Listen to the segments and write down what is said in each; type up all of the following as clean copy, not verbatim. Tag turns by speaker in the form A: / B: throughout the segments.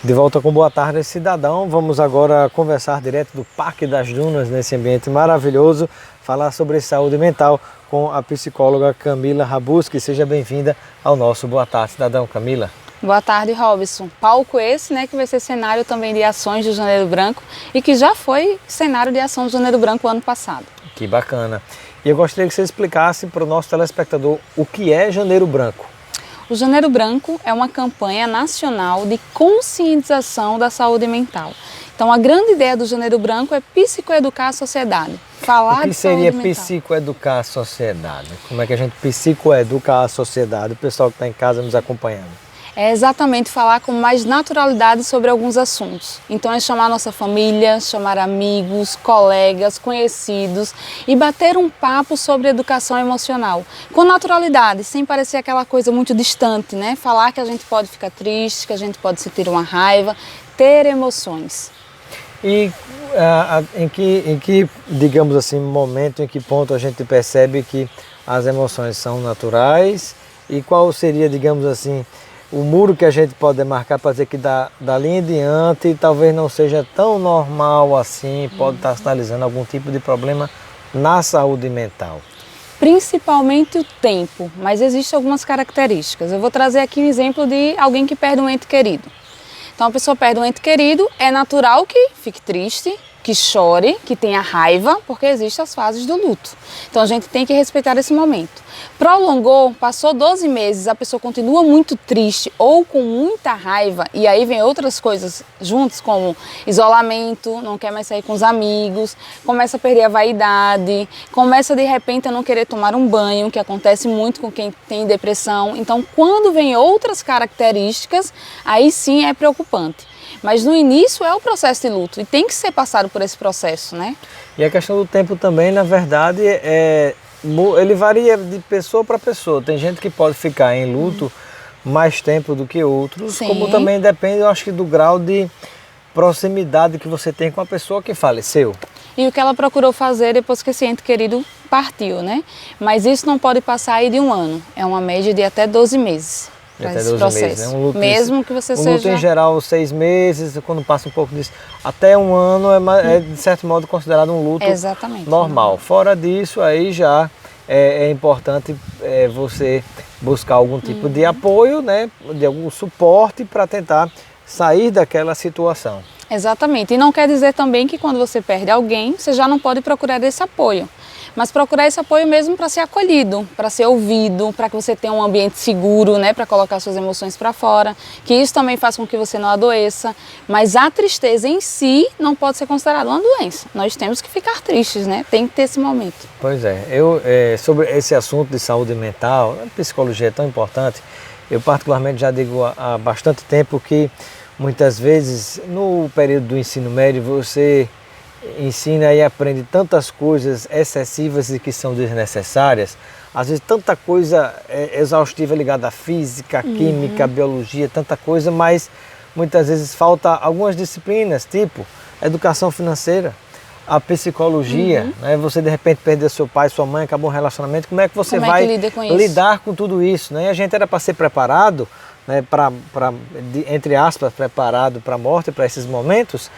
A: De volta com Boa Tarde, cidadão. Vamos agora conversar direto do Parque das Dunas, nesse ambiente maravilhoso, falar sobre saúde mental com a psicóloga Camila Rabuski. Seja bem-vinda ao nosso Boa Tarde, cidadão. Camila.
B: Boa tarde, Robson. Palco esse, né, que vai ser cenário também de ações do Janeiro Branco e que já foi cenário de ação do Janeiro Branco ano passado.
A: Que bacana. E eu gostaria que você explicasse para o nosso telespectador o que é Janeiro Branco.
B: O Janeiro Branco é uma campanha nacional de conscientização da saúde mental. Então, a grande ideia do Janeiro Branco é psicoeducar a sociedade. Falar de saúde mental.
A: O que seria psicoeducar a sociedade? Como é que a gente psicoeduca a sociedade? O pessoal que está em casa nos acompanhando.
B: É exatamente falar com mais naturalidade sobre alguns assuntos. Então é chamar nossa família, chamar amigos, colegas, conhecidos e bater um papo sobre educação emocional. Com naturalidade, sem parecer aquela coisa muito distante, né? Falar que a gente pode ficar triste, que a gente pode sentir uma raiva, ter emoções.
A: E em que, digamos assim, momento, em que ponto a gente percebe que as emoções são naturais e qual seria, digamos assim, o muro que a gente pode demarcar para dizer que dali em diante talvez não seja tão normal assim, pode estar sinalizando algum tipo de problema na saúde mental?
B: Principalmente o tempo, mas existem algumas características. Eu vou trazer aqui um exemplo de alguém que perde um ente querido. Então a pessoa perde um ente querido, é natural que fique triste, que chore, que tenha raiva, porque existem as fases do luto. Então a gente tem que respeitar esse momento. Prolongou, passou 12 meses, a pessoa continua muito triste ou com muita raiva, e aí vem outras coisas juntos, como isolamento, não quer mais sair com os amigos, começa a perder a vaidade, começa de repente a não querer tomar um banho, que acontece muito com quem tem depressão. Então quando vem outras características, aí sim é preocupante. Mas no início é o processo de luto e tem que ser passado por esse processo, né?
A: E a questão do tempo também, na verdade, ele varia de pessoa para pessoa. Tem gente que pode ficar em luto mais tempo do que outros,
B: Sim.
A: Como também depende, eu acho que do grau de proximidade que você tem com a pessoa que faleceu.
B: E o que ela procurou fazer depois que esse ente querido partiu, né? Mas isso não pode passar aí de um ano, é uma média de até 12 meses.
A: Até 12 meses, né? Um luto,
B: mesmo que você seja...
A: Um luto em geral 6 meses, quando passa um pouco disso, até um ano é de certo modo considerado um luto normal. Fora disso, aí já é importante você buscar algum tipo de apoio, né? De algum suporte para tentar sair daquela situação.
B: Exatamente, e não quer dizer também que quando você perde alguém, você já não pode procurar esse apoio. Mas procurar esse apoio mesmo para ser acolhido, para ser ouvido, para que você tenha um ambiente seguro, né, para colocar suas emoções para fora, que isso também faz com que você não adoeça. Mas a tristeza em si não pode ser considerada uma doença. Nós temos que ficar tristes, né? Tem que ter esse momento.
A: Pois é, sobre esse assunto de saúde mental, a psicologia é tão importante. Eu particularmente já digo há bastante tempo que muitas vezes no período do ensino médio você ensina e aprende tantas coisas excessivas e que são desnecessárias, às vezes tanta coisa exaustiva ligada à física, à química, à biologia, tanta coisa, mas muitas vezes falta algumas disciplinas, tipo educação financeira, a psicologia, né? Você de repente perdeu seu pai, sua mãe, acabou um relacionamento, como é que você vai lidar com tudo isso, né? E a gente era para ser preparado, né, entre aspas, preparado para a morte, para esses momentos,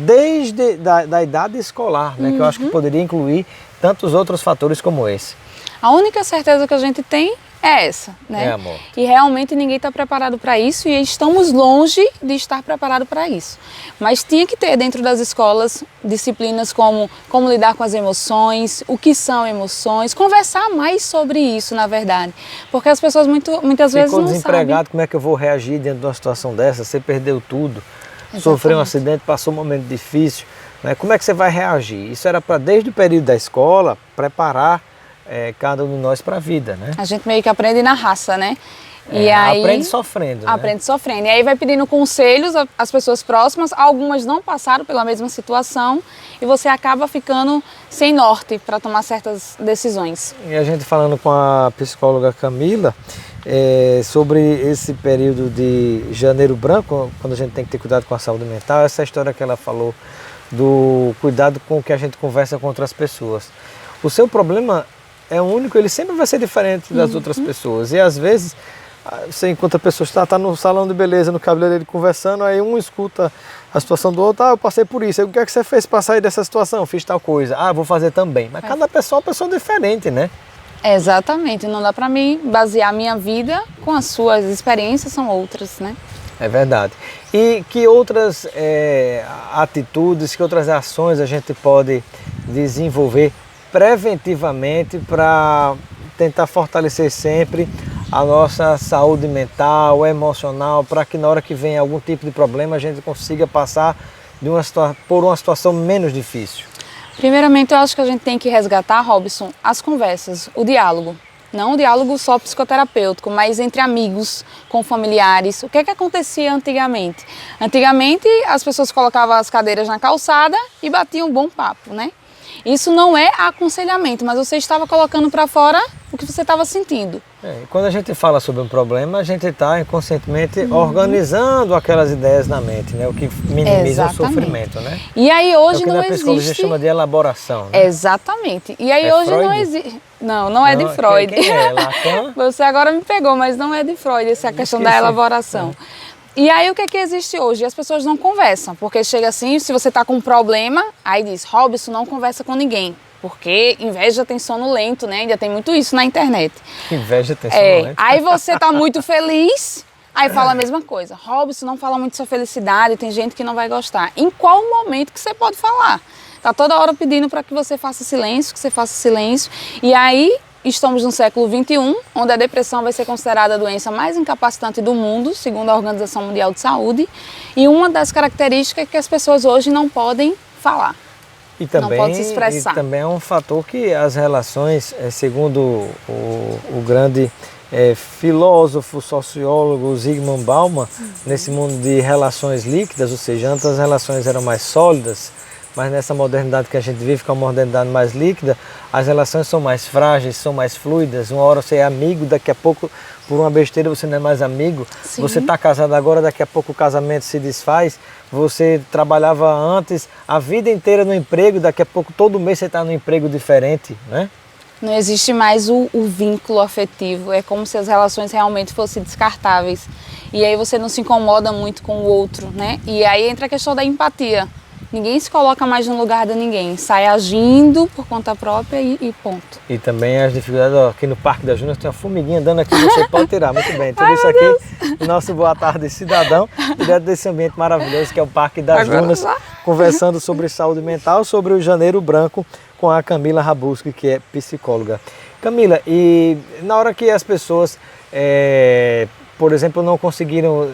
A: desde da idade escolar, né, que eu acho que poderia incluir tantos outros fatores como esse.
B: A única certeza que a gente tem é essa, né?
A: É a morte.
B: E realmente ninguém está preparado para isso e estamos longe de estar preparado para isso. Mas tinha que ter dentro das escolas disciplinas como lidar com as emoções, o que são emoções, conversar mais sobre isso, na verdade. Porque as pessoas muitas vezes não sabem. Ficou
A: desempregado, como é que eu vou reagir diante de uma situação dessa? Você perdeu tudo, sofreu um acidente, passou um momento difícil, né? Como é que você vai reagir? Isso era para, desde o período da escola, preparar cada um de nós para a vida, né?
B: A gente meio que aprende na raça, né? E aí,
A: aprende sofrendo, né?
B: Aprende sofrendo. E aí vai pedindo conselhos às pessoas próximas, algumas não passaram pela mesma situação e você acaba ficando sem norte para tomar certas decisões.
A: E a gente falando com a psicóloga Camila sobre esse período de Janeiro Branco, quando a gente tem que ter cuidado com a saúde mental, essa história que ela falou do cuidado com o que a gente conversa com outras pessoas. O seu problema é único, ele sempre vai ser diferente das outras pessoas. E às vezes Você encontra pessoas que tá no salão de beleza, no cabeleireiro conversando, aí um escuta a situação do outro, eu passei por isso, aí, o que é que você fez para sair dessa situação? Fiz tal coisa, vou fazer também. Mas cada pessoa é uma pessoa diferente, né?
B: Exatamente, não dá para mim basear a minha vida com as suas experiências, são outras, né?
A: É verdade. E que outras atitudes, que outras ações a gente pode desenvolver preventivamente para tentar fortalecer sempre a nossa saúde mental, emocional, para que na hora que vem algum tipo de problema a gente consiga passar por uma situação menos difícil?
B: Primeiramente, eu acho que a gente tem que resgatar, Robson, as conversas, o diálogo. Não o diálogo só psicoterapêutico, mas entre amigos, com familiares. O que é que acontecia antigamente? Antigamente, as pessoas colocavam as cadeiras na calçada e batiam um bom papo, né? Isso não é aconselhamento, mas você estava colocando para fora o que você estava sentindo.
A: Quando a gente fala sobre um problema, a gente está inconscientemente organizando aquelas ideias na mente, né? O que minimiza o sofrimento, né?
B: E aí hoje não existe...
A: É o que na psicologia chama de elaboração, né?
B: Exatamente. E aí hoje
A: Freud?
B: não existe... Não é de Freud.
A: Quem é? Lacan?
B: Você agora me pegou, mas não é de Freud, essa questão da elaboração. E aí o que é que existe hoje? As pessoas não conversam, porque chega assim, se você está com um problema, aí diz, Robson, não conversa com ninguém, porque inveja tem sono lento, né? Ainda tem muito isso na internet.
A: Inveja tem sono lento.
B: Aí você está muito feliz, aí fala a mesma coisa. Robson, não fala muito sua felicidade, tem gente que não vai gostar. Em qual momento que você pode falar? Tá toda hora pedindo para que você faça silêncio, e aí... Estamos no século XXI, onde a depressão vai ser considerada a doença mais incapacitante do mundo, segundo a Organização Mundial de Saúde, e uma das características é que as pessoas hoje não podem falar, não podem se expressar.
A: E também é um fator que as relações, segundo o grande filósofo, sociólogo Zygmunt Bauman, nesse mundo de relações líquidas, ou seja, antes as relações eram mais sólidas, mas nessa modernidade que a gente vive, que é uma modernidade mais líquida, as relações são mais frágeis, são mais fluidas. Uma hora você é amigo, daqui a pouco, por uma besteira, você não é mais amigo. Sim. Você está casado agora, daqui a pouco o casamento se desfaz. Você trabalhava antes a vida inteira no emprego, daqui a pouco todo mês você está num emprego diferente, né?
B: Não existe mais o vínculo afetivo, é como se as relações realmente fossem descartáveis. E aí você não se incomoda muito com o outro, né? E aí entra a questão da empatia. Ninguém se coloca mais no lugar de ninguém, sai agindo por conta própria e ponto.
A: E também as dificuldades, aqui no Parque das Júnior tem uma formiguinha andando aqui, você pode tirar, muito bem. Tudo isso aqui, nosso Boa Tarde Cidadão, direto desse ambiente maravilhoso que é o Parque das Júnior, conversando sobre saúde mental, sobre o Janeiro Branco, com a Camila Rabuski, que é psicóloga. Camila, e na hora que as pessoas... por exemplo, não conseguiram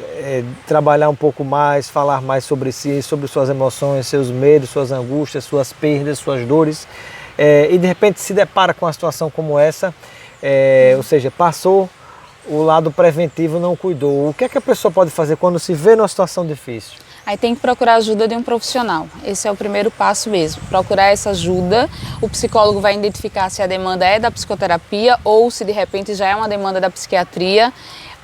A: trabalhar um pouco mais, falar mais sobre si, sobre suas emoções, seus medos, suas angústias, suas perdas, suas dores, e de repente se depara com uma situação como essa, ou seja, passou o lado preventivo, não cuidou. O que é que a pessoa pode fazer quando se vê numa situação difícil?
B: Aí tem que procurar ajuda de um profissional. Esse é o primeiro passo mesmo. Procurar essa ajuda. O psicólogo vai identificar se a demanda é da psicoterapia ou se de repente já é uma demanda da psiquiatria.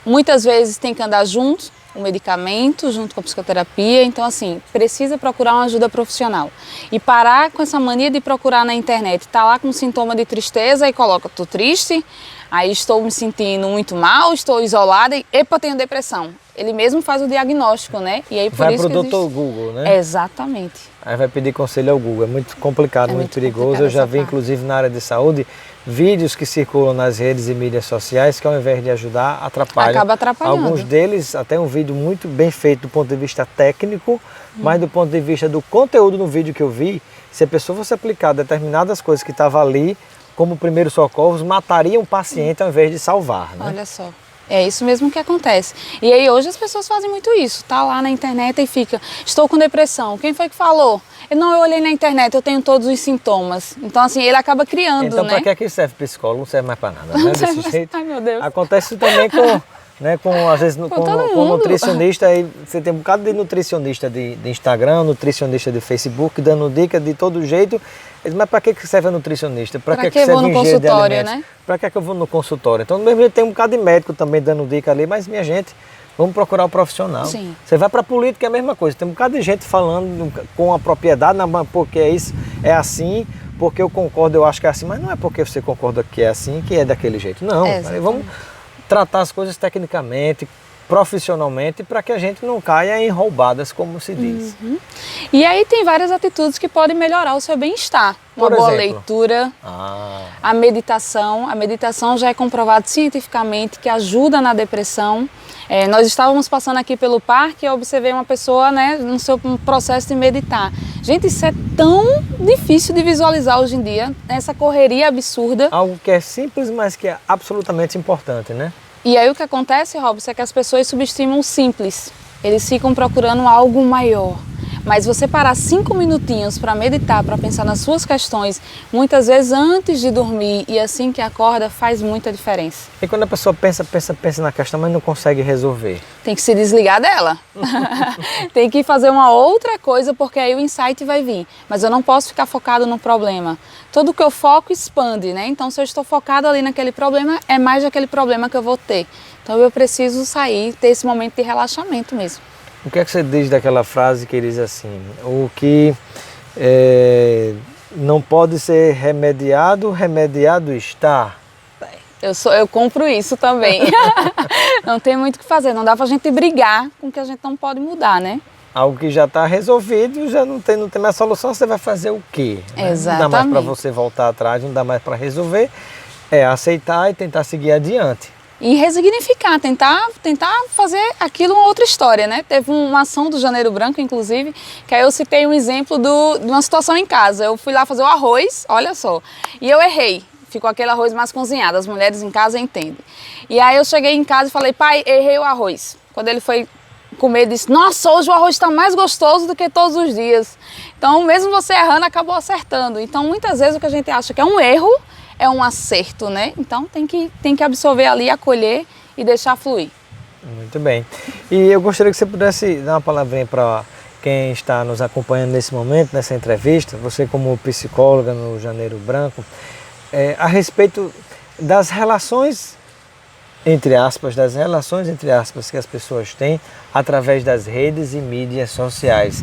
B: Muitas vezes tem que andar junto, o medicamento, junto com a psicoterapia. Então, assim, precisa procurar uma ajuda profissional. E parar com essa mania de procurar na internet. Tá lá com sintoma de tristeza e coloca, tô triste, aí estou me sentindo muito mal, estou isolada e, epa, tenho depressão. Ele mesmo faz o diagnóstico, né? E aí, por
A: vai
B: isso
A: pro
B: que
A: doutor Google, né?
B: Exatamente.
A: Aí vai pedir conselho ao Google. É muito complicado, muito perigoso. Eu já vi, inclusive, na área de saúde, vídeos que circulam nas redes e mídias sociais que, ao invés de ajudar, atrapalham.
B: Acaba atrapalhando.
A: Alguns deles, até um vídeo muito bem feito do ponto de vista técnico, mas do ponto de vista do conteúdo no vídeo que eu vi, se a pessoa fosse aplicar determinadas coisas que estavam ali, como primeiros socorros, mataria um paciente ao invés de salvar, né?
B: Olha só. É isso mesmo que acontece. E aí hoje as pessoas fazem muito isso. Tá lá na internet e fica, estou com depressão. Quem foi que falou? Não, eu olhei na internet, eu tenho todos os sintomas. Então, assim, ele acaba criando,
A: então,
B: né?
A: Então, para que serve psicólogo? Não serve mais para nada, né? Desse jeito.
B: Ai, meu Deus.
A: Acontece também às vezes, com nutricionista. Aí você tem um bocado de nutricionista de Instagram, nutricionista de Facebook, dando dica de todo jeito. Mas para que serve a nutricionista? Para que serve
B: eu vou no consultório, né?
A: Para que eu vou no consultório? Então, no mesmo jeito, tem um bocado de médico também dando dica ali, mas, minha gente, vamos procurar o profissional.
B: Sim.
A: Você vai para a política, é a mesma coisa. Tem um bocado de gente falando com a propriedade, porque é isso, é assim, porque eu concordo, eu acho que é assim, mas não é porque você concorda que é assim que é daquele jeito. Não, vamos tratar as coisas tecnicamente, profissionalmente, para que a gente não caia em roubadas, como se diz.
B: E aí tem várias atitudes que podem melhorar o seu bem-estar. Uma
A: Por
B: boa
A: exemplo?
B: leitura, a meditação. A meditação já é comprovado cientificamente que ajuda na depressão. Nós estávamos passando aqui pelo parque e eu observei uma pessoa, né, no seu processo de meditar. Gente, isso é tão difícil de visualizar hoje em dia, essa correria absurda.
A: Algo que é simples, mas que é absolutamente importante, né?
B: E aí o que acontece, Robson, é que as pessoas subestimam o simples. Eles ficam procurando algo maior. Mas você parar 5 minutinhos para meditar, para pensar nas suas questões, muitas vezes antes de dormir e assim que acorda, faz muita diferença.
A: E quando a pessoa pensa na questão, mas não consegue resolver?
B: Tem que se desligar dela. Tem que fazer uma outra coisa, porque aí o insight vai vir. Mas eu não posso ficar focado no problema. Tudo que eu foco expande, né? Então, se eu estou focado ali naquele problema, é mais daquele problema que eu vou ter. Então, eu preciso sair, ter esse momento de relaxamento mesmo.
A: O que é que você diz daquela frase que diz assim, o que não pode ser remediado, remediado está?
B: Eu compro isso também. Não tem muito o que fazer, não dá pra gente brigar com o que a gente não pode mudar, né?
A: Algo que já está resolvido, já não tem mais solução, você vai fazer o quê? Né?
B: Exatamente.
A: Não dá mais para você voltar atrás, não dá mais para resolver, é aceitar e tentar seguir adiante.
B: E resignificar, tentar fazer aquilo uma outra história, né? Teve uma ação do Janeiro Branco, inclusive, que aí eu citei um exemplo de uma situação em casa. Eu fui lá fazer o arroz, olha só, e eu errei. Ficou aquele arroz mais cozinhado, as mulheres em casa entendem. E aí eu cheguei em casa e falei, pai, errei o arroz. Quando ele foi comer, ele disse, nossa, hoje o arroz está mais gostoso do que todos os dias. Então, mesmo você errando, acabou acertando. Então, muitas vezes o que a gente acha que é um erro, é um acerto, né? Então tem que absorver ali, acolher e deixar fluir.
A: Muito bem. E eu gostaria que você pudesse dar uma palavrinha para quem está nos acompanhando nesse momento, nessa entrevista, você como psicóloga no Janeiro Branco, a respeito das relações, entre aspas, que as pessoas têm através das redes e mídias sociais,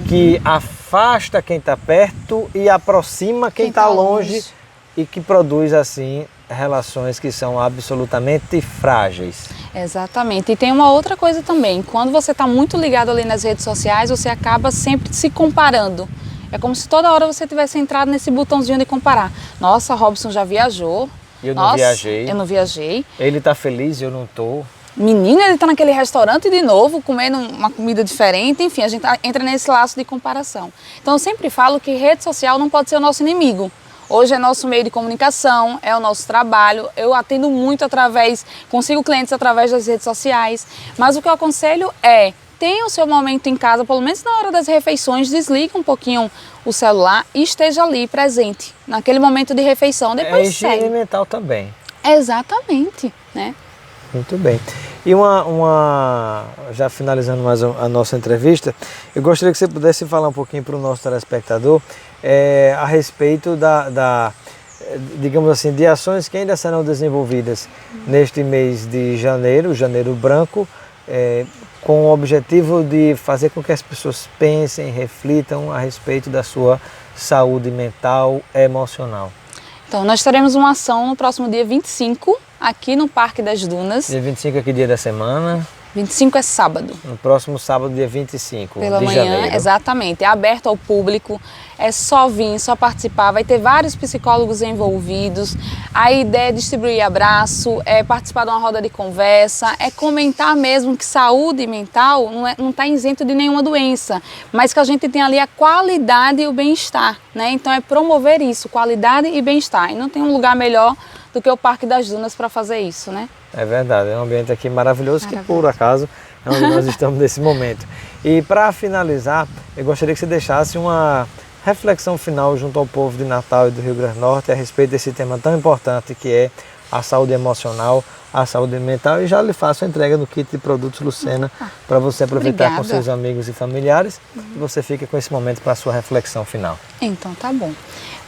A: que afasta quem está perto e aproxima quem está longe. E que produz, assim, relações que são absolutamente frágeis.
B: Exatamente. E tem uma outra coisa também. Quando você está muito ligado ali nas redes sociais, você acaba sempre se comparando. É como se toda hora você tivesse entrado nesse botãozinho de comparar. Nossa, Robson já viajou.
A: Eu não viajei.
B: Eu não viajei.
A: Ele está feliz e eu não estou.
B: Menina, ele está naquele restaurante de novo, comendo uma comida diferente. Enfim, a gente entra nesse laço de comparação. Então, eu sempre falo que rede social não pode ser o nosso inimigo. Hoje é nosso meio de comunicação, é o nosso trabalho. Eu atendo muito consigo clientes através das redes sociais. Mas o que eu aconselho é, tenha o seu momento em casa, pelo menos na hora das refeições, desliga um pouquinho o celular e esteja ali presente, naquele momento de refeição. Depois
A: higiene
B: segue.
A: mental também.
B: Exatamente, né?
A: Muito bem. E já finalizando mais a nossa entrevista, eu gostaria que você pudesse falar um pouquinho para o nosso telespectador a respeito digamos assim, de ações que ainda serão desenvolvidas neste mês de janeiro, Janeiro Branco, com o objetivo de fazer com que as pessoas pensem, reflitam a respeito da sua saúde mental e emocional.
B: Então, nós teremos uma ação no próximo dia 25, aqui no Parque das Dunas.
A: Dia 25 é que dia da semana?
B: 25 é sábado.
A: No próximo sábado, dia 25
B: Pela
A: de
B: manhã,
A: janeiro.
B: Exatamente. É aberto ao público, é só vir, só participar. Vai ter vários psicólogos envolvidos. A ideia é distribuir abraço, é participar de uma roda de conversa, é comentar mesmo que saúde mental não está isento de nenhuma doença, mas que a gente tem ali a qualidade e o bem-estar, né? Então é promover isso, qualidade e bem-estar. E não tem um lugar melhor do que o Parque das Dunas para fazer isso, né?
A: É verdade, é um ambiente aqui maravilhoso que por acaso é onde nós estamos nesse momento. E para finalizar, eu gostaria que você deixasse uma reflexão final junto ao povo de Natal e do Rio Grande do Norte a respeito desse tema tão importante que é a saúde emocional, a saúde mental, e já lhe faço a entrega do kit de produtos Lucena para você aproveitar
B: Obrigada.
A: com seus amigos e familiares e você fica com esse momento para a sua reflexão final.
B: Então tá bom.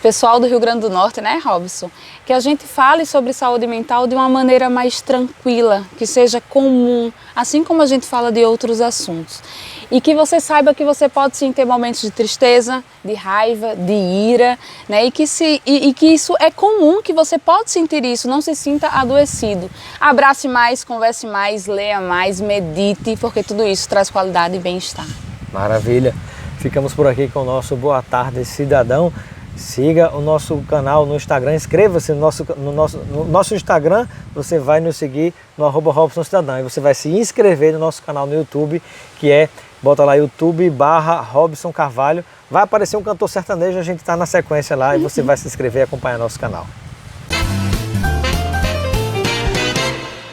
B: Pessoal do Rio Grande do Norte, né, Robson? Que a gente fale sobre saúde mental de uma maneira mais tranquila, que seja comum, assim como a gente fala de outros assuntos. E que você saiba que você pode sim ter momentos de tristeza, de raiva, de ira, né? E que isso é comum, que você pode sentir isso, não se sinta adoecido. Abrace mais, converse mais, leia mais, medite, porque tudo isso traz qualidade e bem-estar.
A: Maravilha. Ficamos por aqui com o nosso Boa Tarde Cidadão. Siga o nosso canal no Instagram, inscreva-se no nosso Instagram, você vai nos seguir no @Robson Cidadão e você vai se inscrever no nosso canal no YouTube, que é, bota lá YouTube/Robson Carvalho, vai aparecer um cantor sertanejo, a gente está na sequência lá e você vai se inscrever e acompanhar nosso canal.